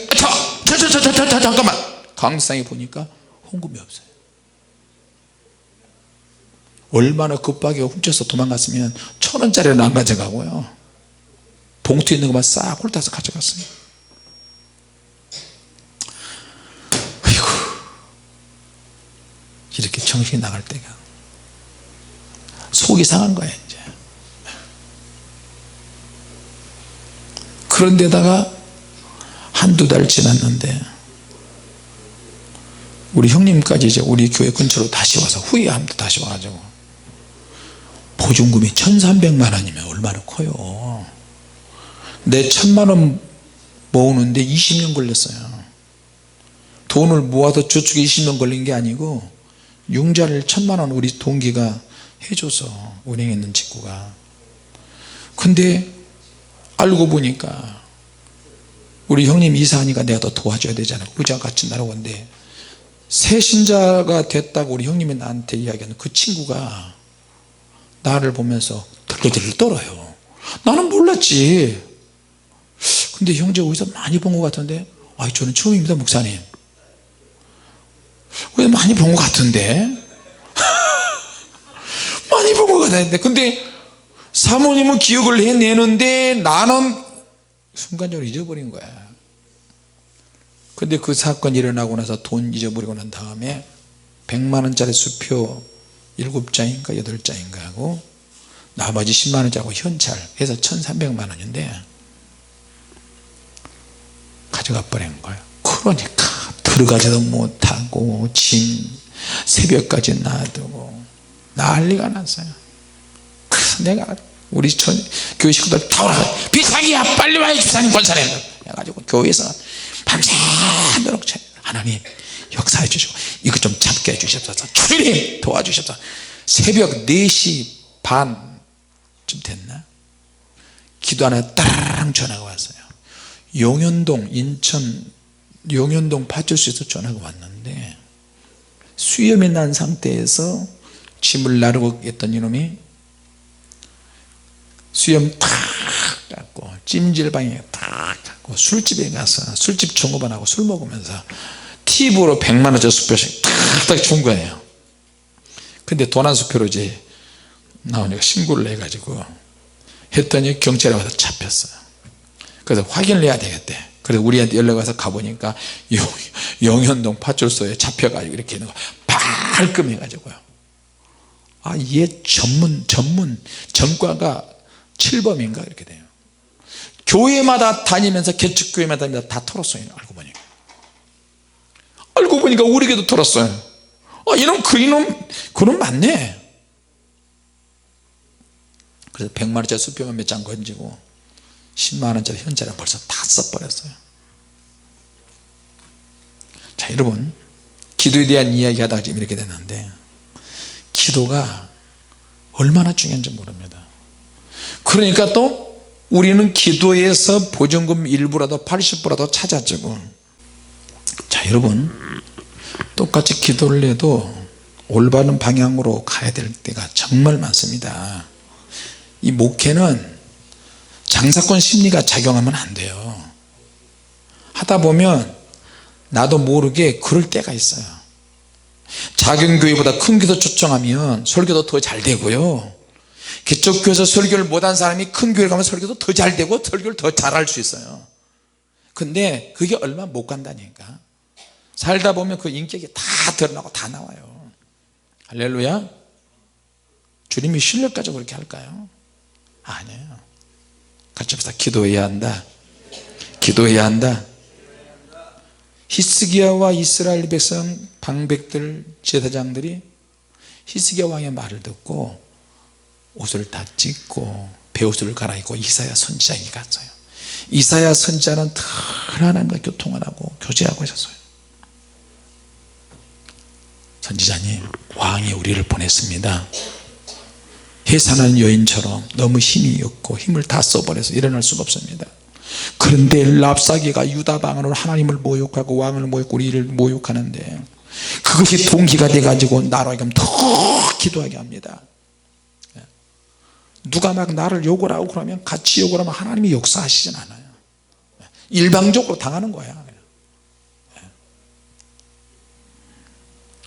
잠깐만. 강상에 보니까 헌금이 없어요. 얼마나 급하게 훔쳐서 도망갔으면 1,000원짜리는 안 가져가고요 봉투에 있는 것만 싹 훑어서 가져갔어요. 아이고 이렇게 정신이 나갈 때가 속이 상한 거예요 이제. 그런데다가 한두 달 지났는데 우리 형님까지 이제 우리 교회 근처로 다시 와서 후회함도 다시 와가지고 보증금이 1,300만 원이면 얼마나 커요. 내 1,000만 원 모으는데 20년 걸렸어요. 돈을 모아서 저축에 20년 걸린 게 아니고 융자를 1,000만 원 우리 동기가 해줘서 은행에 있는 직구가. 근데 알고 보니까 우리 형님 이사하니까 내가 더 도와줘야 되잖아. 의자가 같이 날아오는데 새 신자가 됐다고 우리 형님이 나한테 이야기하는 그 친구가 나를 보면서 들들들 떨어요. 나는 몰랐지. 근데 형제 어디서 많이 본 것 같은데, 저는 처음입니다 목사님. 왜 많이 본 것 같은데 많이 본 것 같은데. 근데 사모님은 기억을 해내는데 나는 순간적으로 잊어버린 거야. 근데 그 사건이 일어나고 나서 돈 잊어버리고 난 다음에 100만원짜리 수표 7장인가 8장인가 하고 나머지 10만원짜리 현찰 해서 1300만 원인데 가져가 버린 거예요. 그러니까 들어가지도 못하고 짐 새벽까지 놔두고 난리가 났어요. 그래서 내가 우리 교회 식구들 다 오라고, 비상이야 빨리 와요 집사님 권사님 해가지고 교회에서 밤새도록 하나님 역사해 주시고 이것 좀 잡게 해 주시옵소서, 주님 도와주시옵소서. 새벽 4시 반쯤 됐나 기도하다가 따라랑 전화가 왔어요. 용현동 인천 용현동 파출소에서 전화가 왔는데 수염이 난 상태에서 짐을 나르고 있던 이놈이 수염 탁 깎고 찜질방에 탁 깎고 술집에 가서 술집 종업원하고 술 먹으면서 팁으로 100만원짜리 수표씩 탁탁 준 거예요. 근데 도난 수표로 이제 나오니까 신고를 해가지고 했더니 경찰에 와서 잡혔어요. 그래서 확인을 해야 되겠대. 그래서 우리한테 연락 와서 가보니까 영현동 파출소에 잡혀가지고 이렇게 있는 거 발끔 해가지고요. 얘 전과가 7범인가 이렇게 돼요. 교회마다 다니면서 개척교회마다 다니면서 다 털었어요. 알고 보니까 우리 교회도 털었어요. 이놈 그놈 맞네. 그래서 100만원짜리 수표만 몇 장 건지고 10만원짜리 현찰을 벌써 다 써버렸어요. 자 여러분, 기도에 대한 이야기 하다가 지금 이렇게 됐는데 기도가 얼마나 중요한지 모릅니다. 그러니까 또 우리는 기도에서 보증금 일부라도 80%라도 찾아주고, 자 여러분, 똑같이 기도를 해도 올바른 방향으로 가야 될 때가 정말 많습니다. 이 목회는 장사꾼 심리가 작용하면 안 돼요. 하다 보면 나도 모르게 그럴 때가 있어요. 작은 교회보다 큰 교회 초청하면 설교도 더 잘 되고요, 개척교회에서 설교를 못한 사람이 큰 교회 가면 설교도 더 잘 되고 설교를 더 잘할 수 있어요. 근데 그게 얼마 못 간다니까. 살다 보면 그 인격이 다 드러나고 다 나와요. 할렐루야. 주님이 신뢰 가지고 그렇게 할까요? 아니에요. 같이 합시다. 기도해야 한다. 기도해야 한다. 히스기야와 이스라엘 백성 방백들 제사장들이 히스기야 왕의 말을 듣고 옷을 다 찢고 베옷을 갈아입고 이사야 선지자에게 갔어요. 이사야 선지자는 늘 하나님과 교통을 하고 교제하고 있었어요. 선지자님, 왕이 우리를 보냈습니다. 해산한 여인처럼 너무 힘이 없고 힘을 다 써버려서 일어날 수가 없습니다. 그런데 랍사기가 유다 방언으로 하나님을 모욕하고 왕을 모욕하고 우리를 모욕하는데 그것이 동기가 돼가지고 나로 하여금 더 기도하게 합니다. 누가 막 나를 욕을 하고 그러면 같이 욕을 하면 하나님이 역사하시진 않아요. 일방적으로 당하는 거야.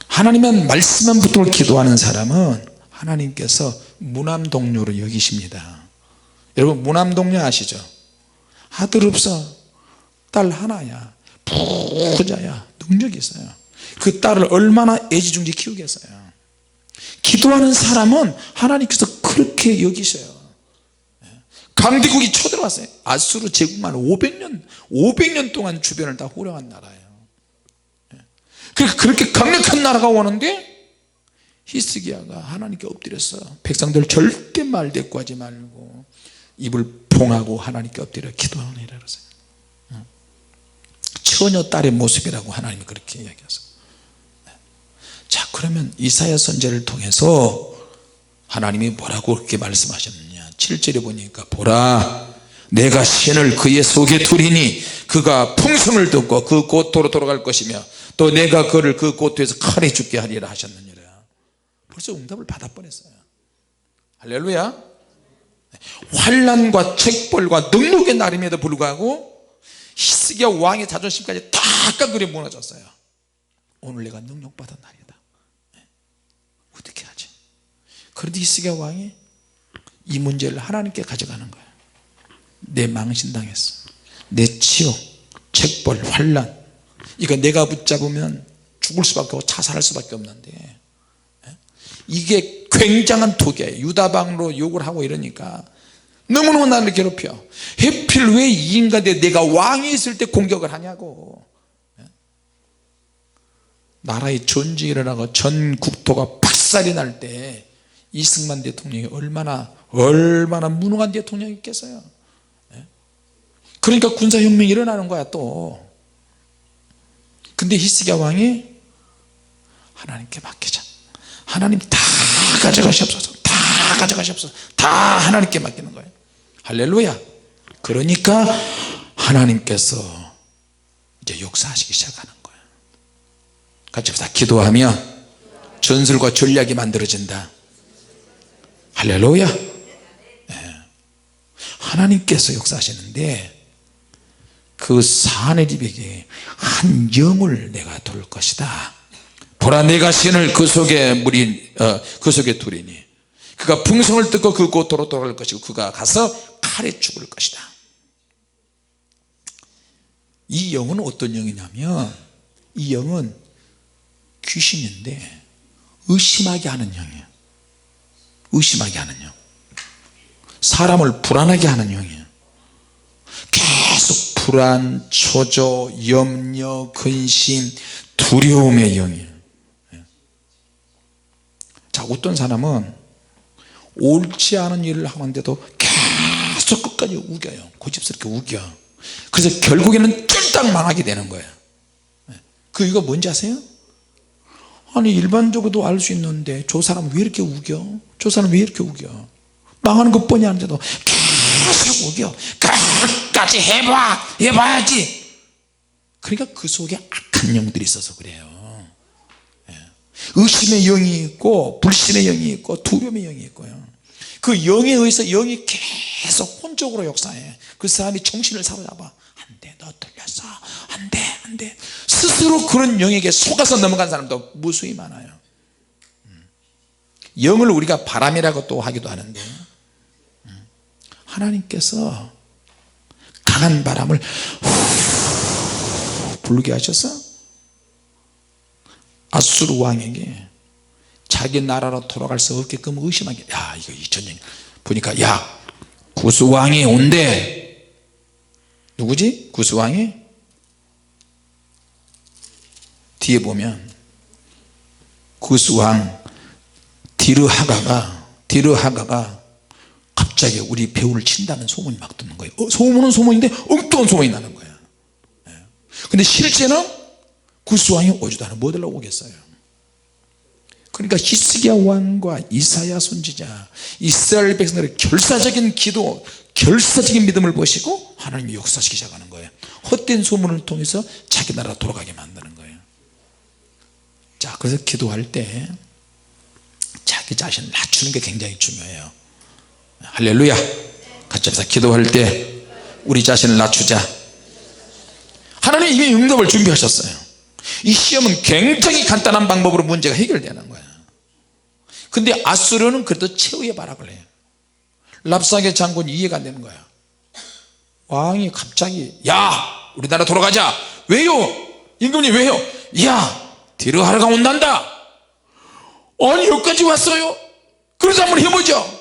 하나님은 말씀만 붙들고 기도하는 사람은 하나님께서 무남동료로 여기십니다. 여러분, 무남동료 아시죠? 아들 없어, 딸 하나야, 부자야, 능력이 있어요. 그 딸을 얼마나 애지중지 키우겠어요. 기도하는 사람은 하나님께서 그렇게 여기셔요. 강대국이 쳐들어왔어요. 아수르 제국만 500년 동안 주변을 다 호령한 나라예요. 그러니까 그렇게 강력한 나라가 오는데 히스기야가 하나님께 엎드렸어. 백성들 절대 말 대꾸하지 말고 입을 봉하고 하나님께 엎드려 기도하니라 그랬어요. 처녀 딸의 모습이라고 하나님이 그렇게 이야기했어요. 자, 그러면 이사야 선지자를 통해서 하나님이 뭐라고 그렇게 말씀하셨느냐. 7절에 보니까 보라, 내가 신을 그의 속에 두리니 그가 풍성을 듣고 그 고토로 돌아갈 것이며 또 내가 그를 그 고토에서 칼에 죽게 하리라 하셨느니라. 벌써 응답을 받아 뻔했어요. 할렐루야. 환난과 책벌과 능력의 날임에도 불구하고 히스기야 왕의 자존심까지 다 깎으려 무너졌어요. 오늘 내가 능력받은 날이다. 어떻게 하지? 그런데 히스기야 왕이 이 문제를 하나님께 가져가는 거예요. 내 망신당했어, 내 치욕, 책벌, 환난, 이거 내가 붙잡으면 죽을 수밖에 없고 자살할 수밖에 없는데, 이게 굉장한 독이에요. 유다방으로 욕을 하고 이러니까 너무너무 나를 괴롭혀. 하필 왜 이 인간에 내가 왕이 있을 때 공격을 하냐고. 나라의 전쟁이 일어나고 전 국토가 박살이 날 때 이승만 대통령이 얼마나 무능한 대통령이겠어요. 그러니까 군사혁명이 일어나는 거야 또. 근데 히스기야 왕이 하나님께 맡기자, 하나님 다 가져가시옵소서, 다 가져가시옵소서, 다 하나님께 맡기는 거예요. 할렐루야. 그러니까 하나님께서 이제 역사하시기 시작하는 거예요. 같이 다 기도하며 전술과 전략이 만들어진다. 할렐루야. 네. 하나님께서 역사하시는데 그 사내립에게 한 영을 내가 둘 것이다. 보라, 내가 신을 그 속에 그 속에 두리니 그가 풍성을 뜯고 그 고토로 돌아갈 것이고 그가 가서 칼에 죽을 것이다. 이 영은 어떤 영이냐면 이 영은 귀신인데 의심하게 하는 영이에요. 의심하게 하는 영, 사람을 불안하게 하는 영이에요. 계속 불안, 초조, 염려, 근심, 두려움의 영이에요. 자, 어떤 사람은 옳지 않은 일을 하는데도 계속 끝까지 우겨요. 고집스럽게 우겨. 그래서 결국에는 쫄딱 망하게 되는 거예요. 그 이유가 뭔지 아세요? 아니 일반적으로도 알 수 있는데 저 사람 왜 이렇게 우겨? 저 사람 왜 이렇게 우겨? 망하는 것 뻔히 아는데도 계속 우겨. 끝까지 해봐야지. 그러니까 그 속에 악한 영들이 있어서 그래요. 의심의 영이 있고 불신의 영이 있고 두려움의 영이 있고요. 그 영에 의해서 영이 계속 혼적으로 역사해. 그 사람이 정신을 사로잡아. 안돼, 너 틀렸어, 안돼. 스스로 그런 영에게 속아서 넘어간 사람도 무수히 많아요. 영을 우리가 바람이라고 또 하기도 하는데, 하나님께서 강한 바람을 불게 하셔서 아수르 왕에게 자기 나라로 돌아갈 수 없게끔 의심하게, 야 이거 2000년 보니까 야 구스왕이 온대. 누구지? 구스왕이 뒤에 보면 구스왕 디르하가가 갑자기 우리 배우를 친다는 소문이 막 듣는 거예요. 소문은 소문인데 엉뚱한 소문이 나는 거예요. 근데 실제는 구스왕이 오지도 않아. 뭐 하려고 오겠어요. 그러니까 히스기야 왕과 이사야 선지자, 이스라엘 백성들의 결사적인 기도, 결사적인 믿음을 보시고 하나님이 역사시키기 시작하는 거예요. 헛된 소문을 통해서 자기 나라 돌아가게 만드는 거예요. 자, 그래서 기도할 때 자기 자신을 낮추는 게 굉장히 중요해요. 할렐루야. 같이 합시다. 기도할 때 우리 자신을 낮추자. 하나님 이미 응답을 준비하셨어요. 이 시험은 굉장히 간단한 방법으로 문제가 해결되는 거야. 근데 아수르는 그래도 최후의 발악을 해요. 랍사게 장군이 이해가 안 되는 거야. 왕이 갑자기 야 우리나라 돌아가자. 왜요? 임금님 왜요? 야 디르하가가 온단다. 아니 여기까지 왔어요. 그래서 한번 해보죠.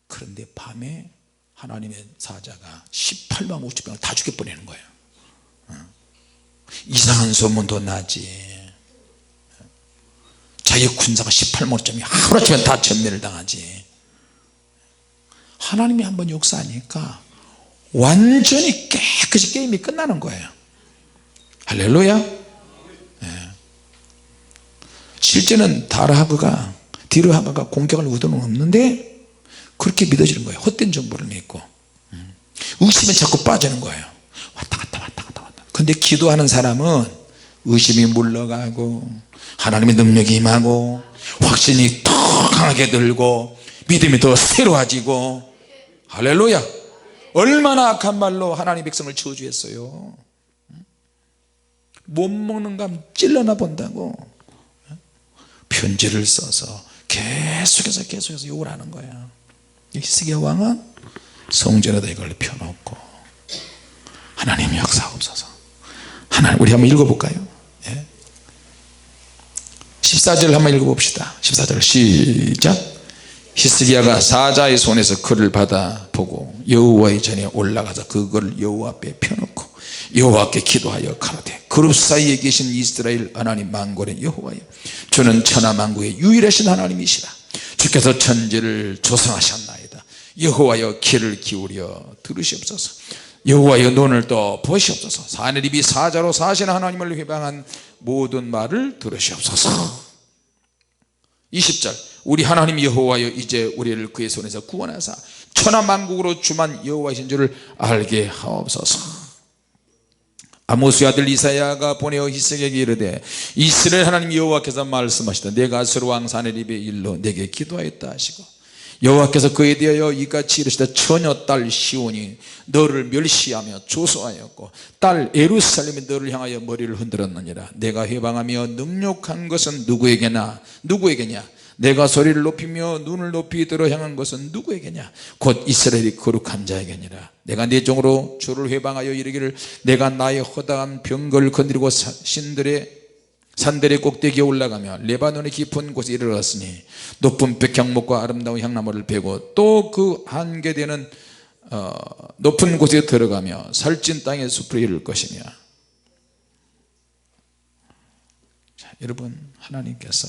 그런데 밤에 하나님의 사자가 18만 50명을 다 죽여버리는 거예요. 이상한 소문도 나지. 자기 군사가 18만 5천이 하루아침에 다 전멸을 당하지. 하나님이 한번 역사하니까 완전히 깨끗이 게임이 끝나는 거예요. 할렐루야. 네. 실제는 디르하가가 공격을 의도는 없는데 그렇게 믿어지는 거예요. 헛된 정보를 믿고. 의심에 자꾸 빠지는 거예요. 왔다 갔다 왔다 갔다 왔다. 근데 기도하는 사람은 의심이 물러가고 하나님의 능력이 임하고 확신이 더 강하게 들고 믿음이 더 새로워지고. 할렐루야. 얼마나 악한 말로 하나님의 백성을 저주했어요. 못 먹는 감 찔러나 본다고 편지를 써서 계속해서 욕을 하는 거야. 히스기야 왕은 성전에다 이걸 펴놓고 하나님 역사옵소서. 하나님, 우리 한번 읽어볼까요? 14절 한번 읽어봅시다. 14절 시작. 히스기야가 사자의 손에서 글을 받아 보고 여호와의 전에 올라가서 그걸 여호와 앞에 펴놓고 여호와께 기도하여 가로되 그룹 사이에 계신 이스라엘 하나님 만군의 여호와여, 주는 천하 만국의 유일하신 하나님이시라. 주께서 천지를 조성하셨나이다. 여호와여, 귀를 기울여 들으시옵소서. 여호와여, 눈을 떠 보시옵소서. 하늘입이 사자로 사시는 하나님을 회방한 모든 말을 들으시옵소서. 20절. 우리 하나님 여호와여, 이제 우리를 그의 손에서 구원하사 천하 만국으로 주만 여호와이신 줄을 알게 하옵소서. 아모스의 아들 이사야가 보내어 히스기야에게 이르되 이스라엘 하나님 여호와께서 말씀하시다. 내가 아수르 왕 사네립의 일로 내게 기도하였다 하시고 여호와께서 그에 대하여 이같이 이르시다. 처녀 딸 시온이 너를 멸시하며 조소하였고 딸 예루살렘이 너를 향하여 머리를 흔들었느니라. 내가 해방하며 능욕한 것은 누구에게냐? 내가 소리를 높이며 눈을 높이 들어 향한 것은 누구에게냐? 곧 이스라엘이 거룩한 자에게니라. 내가 내 종으로 주를 회방하여 이르기를 내가 나의 허다한 병거를 건드리고 산들의 꼭대기에 올라가며 레바논의 깊은 곳에 이르렀으니 높은 백향목과 아름다운 향나무를 베고 또 그 한계되는 높은 곳에 들어가며 살찐 땅의 숲을 이룰 것이며. 자, 여러분, 하나님께서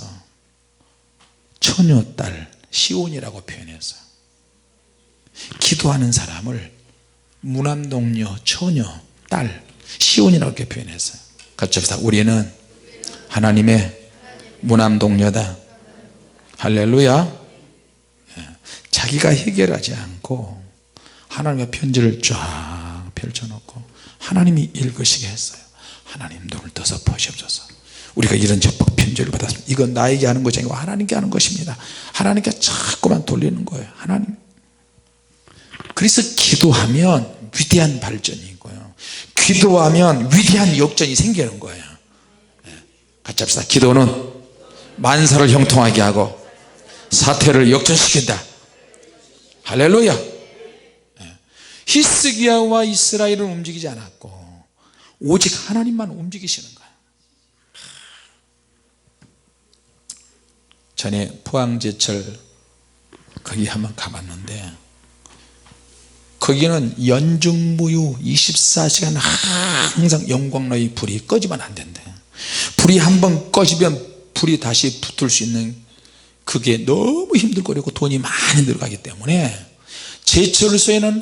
처녀딸 시온이라고 표현했어요. 기도하는 사람을 무남동녀, 처녀, 딸 시온이라고 표현했어요. 같이 합시다. 우리는 하나님의 무남동녀다. 할렐루야. 자기가 해결하지 않고 하나님의 편지를 쫙 펼쳐놓고 하나님이 읽으시게 했어요. 하나님, 눈을 떠서 보시옵소서. 우리가 이런 협박 편지를 받았습니다. 이건 나에게 하는 것이 아니고 하나님께 하는 것입니다. 하나님께 자꾸만 돌리는 거예요. 하나님. 그래서 기도하면 위대한 발전이 있고요, 기도하면 위대한 역전이 생기는 거예요. 같이 합시다. 기도는 만사를 형통하게 하고 사태를 역전시킨다. 할렐루야. 히스기야와 이스라엘은 움직이지 않았고 오직 하나님만 움직이시는 거예요. 전에 포항제철 거기 한번 가봤는데 거기는 연중무휴 24시간 항상 영광로의 불이 꺼지면 안 된대. 불이 한번 꺼지면 불이 다시 붙을 수 있는 그게 너무 힘들고 어렵고 돈이 많이 들어가기 때문에 제철소에는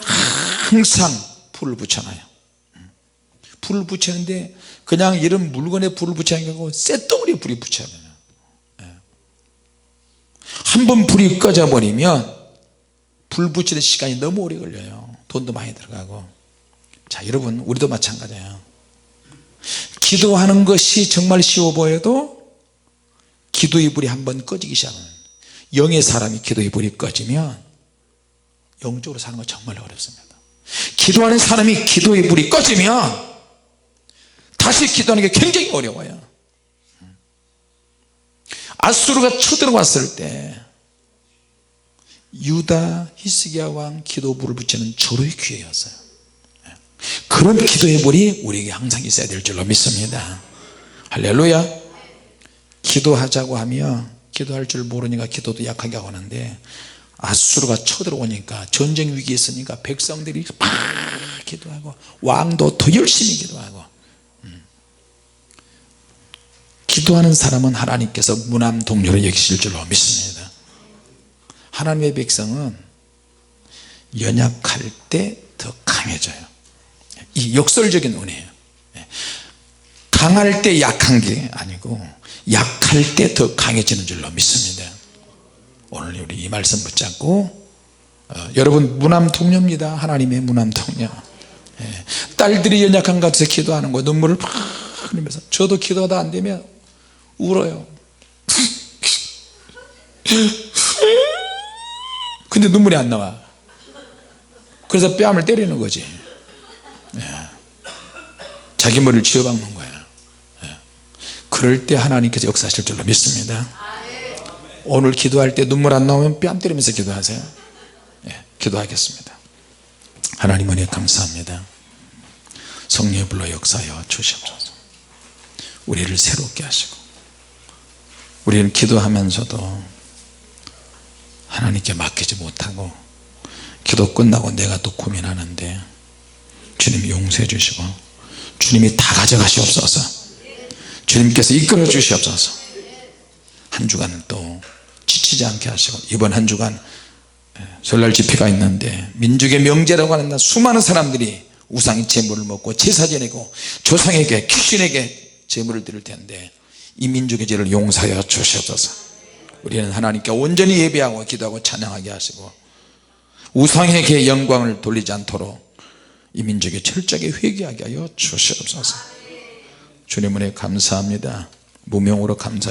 항상 불을 붙여놔요. 불을 붙이는데 그냥 이런 물건에 불을 붙이는 게 아니고 쇳덩어리에 불이 붙여야 돼요. 한번 불이 꺼져 버리면 불 붙이는 시간이 너무 오래 걸려요. 돈도 많이 들어가고. 자, 여러분, 우리도 마찬가지예요. 기도하는 것이 정말 쉬워 보여도 기도의 불이 한번 꺼지기 시작하면, 영의 사람이 기도의 불이 꺼지면 영적으로 사는 건 정말 어렵습니다. 기도하는 사람이 기도의 불이 꺼지면 다시 기도하는 게 굉장히 어려워요. 아수르가 쳐들어왔을 때 유다 히스기야 왕 기도불을 붙이는 절호의 기회였어요. 그런 기도의 불이 우리에게 항상 있어야 될 줄로 믿습니다. 할렐루야. 기도하자고 하며 기도할 줄 모르니까 기도도 약하게 하는데 아수르가 쳐들어오니까 전쟁 위기에 있으니까 백성들이 막 기도하고 왕도 더 열심히 기도하고. 기도하는 사람은 하나님께서 무남동녀로 여기실 줄로 믿습니다. 하나님의 백성은 연약할 때 더 강해져요. 이 역설적인 은혜예요. 강할 때 약한 게 아니고 약할 때 더 강해지는 줄로 믿습니다. 오늘 우리 이 말씀 붙잡고 여러분 무남통녀입니다. 하나님의 무남통녀. 딸들이 연약한 것 같아서 기도하는 거예요. 눈물을 팍 흘리면서. 저도 기도가 안 되면 울어요. 근데 눈물이 안 나와. 그래서 뺨을 때리는 거지. 자기 머리를 쥐어박는 거야. 그럴 때 하나님께서 역사하실 줄로 믿습니다. 오늘 기도할 때 눈물 안 나오면 뺨 때리면서 기도하세요. 기도하겠습니다. 하나님 은혜 감사합니다. 성령의 불로 역사하여 주시옵소서. 우리를 새롭게 하시고, 우리는 기도하면서도 하나님께 맡기지 못하고 기도 끝나고 내가 또 고민하는데 주님이 용서해 주시고 주님이 다 가져가시옵소서. 주님께서 이끌어 주시옵소서. 한 주간은 또 지치지 않게 하시고, 이번 한 주간 설날 집회가 있는데 민족의 명제라고 하는 날 수많은 사람들이 우상의 제물을 먹고 제사 지내고 조상에게 귀신에게 제물을 드릴 텐데 이 민족의 죄를 용서하여 주시옵소서. 우리는 하나님께 온전히 예배하고 기도하고 찬양하게 하시고 우상에게 영광을 돌리지 않도록 이 민족의 철저하게 회개하게 하여 주시옵소서. 주님 은혜 감사합니다. 무명으로 감사합니다.